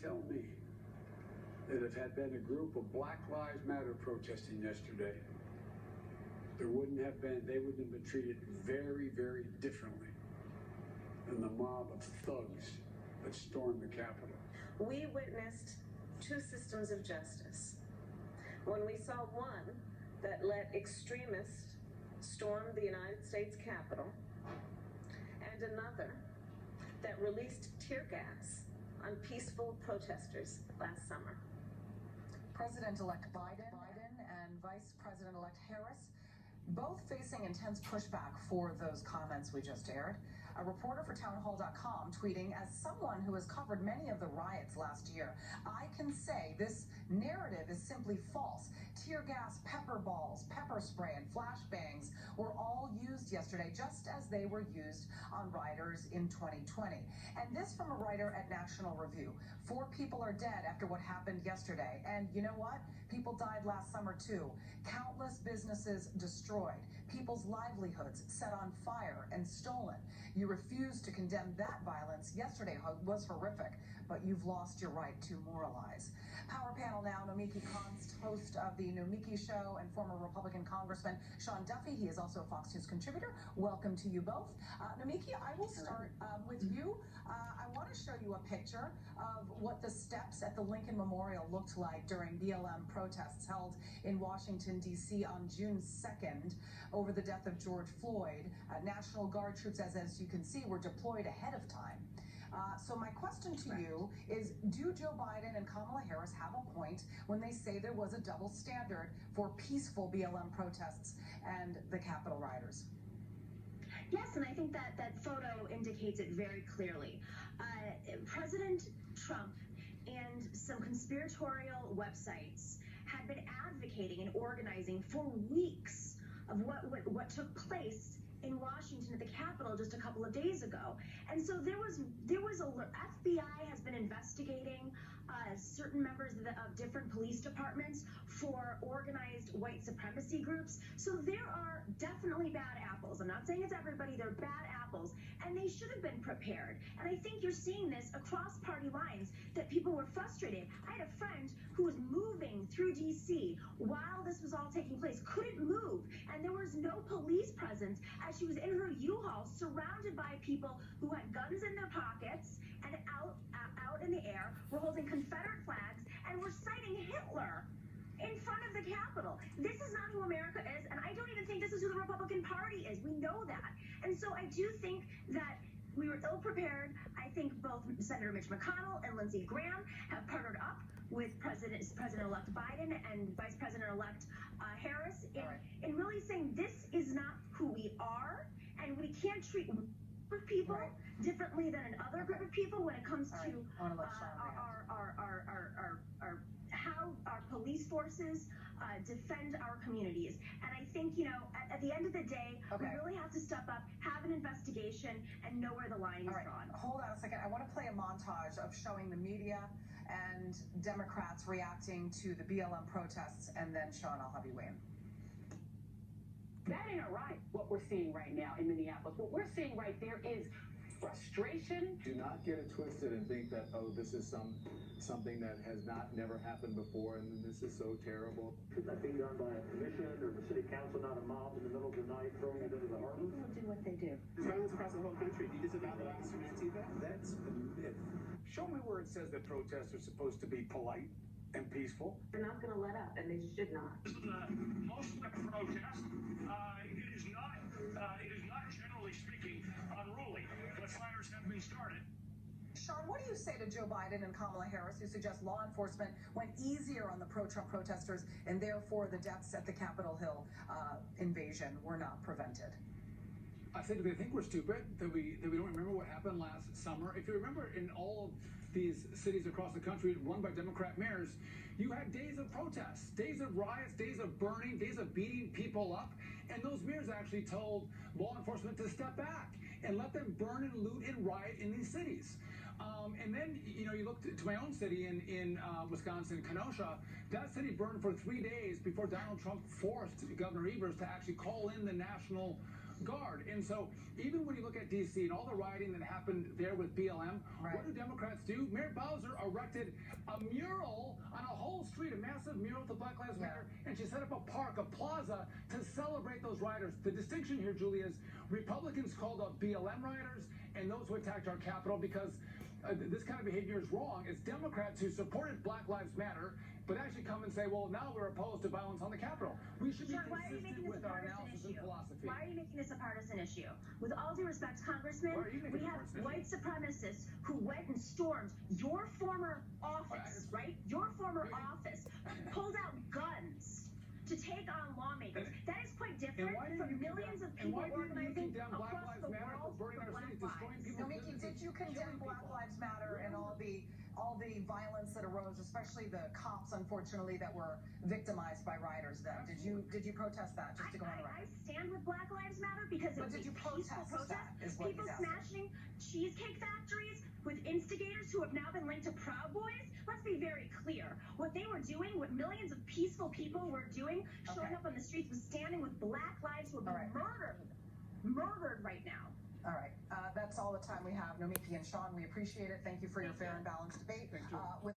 tell me that if had been a group of Black Lives Matter protesting yesterday, they wouldn't have been treated very, very differently than the mob of thugs that stormed the Capitol. We witnessed two systems of justice. When we saw one that let extremists storm the United States Capitol, and another that released tear gas on peaceful protesters last summer. President-elect Biden and Vice President-elect Harris both facing intense pushback for those comments we just aired. A reporter for townhall.com tweeting, as someone who has covered many of the riots last year, I can say this narrative is simply false. Tear gas, pepper balls, pepper spray, and flashbangs were all used yesterday, just as they were used on rioters in 2020. And this from a writer at National Review. 4 people are dead after what happened yesterday. And you know what? People died last summer too. Countless businesses destroyed. People's livelihoods set on fire and stolen. You refused to condemn that violence. Yesterday was horrific, but you've lost your right to moralize. Power panel now, Nomiki Konst, host of the Nomiki Show, and former Republican Congressman Sean Duffy. He is also a Fox News contributor. Welcome to you both. Nomiki, I will start with you. I want to show you a picture of what the steps at the Lincoln Memorial looked like during BLM protests held in Washington, D.C. on June 2nd over the death of George Floyd. National Guard troops, as you can see, were deployed ahead of time. So my question to you is, do Joe Biden and Kamala Harris have a point when they say there was a double standard for peaceful BLM protests and the Capitol rioters? Yes, and I think that photo indicates it very clearly. President Trump and some conspiratorial websites had been advocating and organizing for weeks of what took place in Washington at the Capitol just a couple of days ago. And so there was FBI has been investigating certain members of different police departments for organized white supremacy groups. So there are definitely bad apples. I'm not saying it's everybody, they're bad apples, and they should have been prepared. And I think you're seeing this across party lines, that people were frustrated. I had a friend who was moving through DC while this was all taking place, couldn't move, and there was no police presence as she was in her U-Haul surrounded by people who had guns in their pockets and out in the air, were holding Confederate flags, and were citing Hitler in front of the Capitol. This is not who America is, and I don't even think this is who the Republican Party is. We know that. And so I do think that we were ill-prepared. I think both Senator Mitch McConnell and Lindsey Graham have partnered up with President-elect Biden and Vice President-elect Harris in really saying this is not who we are, and we can't treat people differently than another group of people when it comes to how our police forces defend our communities. And I think, at the end of the day, we really have to step up, have an investigation, and know where the line is drawn. Hold on a second. I want to play a montage of showing the media and Democrats reacting to the BLM protests, and then, Sean, I'll have you weigh in. That ain't right, what we're seeing right now in Minneapolis. What we're seing right there is frustration. Do not get it twisted and think that, oh, this is something that has never happened before, and this is so terrible. Should that be done by a commission or the city council, not a mob in the middle of the night throwing it into the harbor? People do what they do. Violence across the whole country. Do you disavow the violence from Antifa? That's a myth. Show me where it says that protests are supposed to be polite and peaceful. They're not going to let up, and they should not. Most of the protest, it is not generally speaking unruly, but fires have been started. Sean, what do you say to Joe Biden and Kamala Harris, who suggest law enforcement went easier on the pro-Trump protesters, and therefore the deaths at the Capitol Hill invasion were not prevented? I think they think we're stupid, that we don't remember what happened last summer. If you remember, in all of these cities across the country run by Democrat mayors, you had days of protests, days of riots, days of burning, days of beating people up, and those mayors actually told law enforcement to step back and let them burn and loot and riot in these cities. And then, you look to my own city in Wisconsin, Kenosha. That city burned for 3 days before Donald Trump forced Governor Evers to actually call in the National guard. And so even when you look at D.C. and all the rioting that happened there with BLM, what do Democrats do? Mayor Bowser erected a mural on a whole street, a massive mural to Black Lives Matter, and she set up a park, a plaza, to celebrate those rioters. The distinction here, Julie, is Republicans called out BLM rioters and those who attacked our Capitol because this kind of behavior is wrong. It's Democrats who supported Black Lives Matter, but actually come and say, well, now we're opposed to violence on the Capitol. We should be consistent with our analysis and philosophy. Why are you making this a partisan issue? With all due respect, Congressman, we have white supremacists who went and stormed your former office, right? Your former office, pulled out guns to take on lawmakers. That is quite different from millions of people organizing across the world for Black lives. Nomiki, did you condemn Black Lives Matter and all the violence that arose, especially the cops, unfortunately, that were victimized by rioters then? Did you protest that, just to go on the record? I stand with Black Lives Matter because it was a peaceful protest. People smashing cheesecake factories with instigators who have now been linked to Proud Boys. Let's be very clear. What they were doing, what millions of peaceful people were doing, showing up on the streets, was standing with Black lives who have been murdered right now. All right. That's all the time we have. Nomiki and Sean, we appreciate it. Thank you for your fair and balanced debate.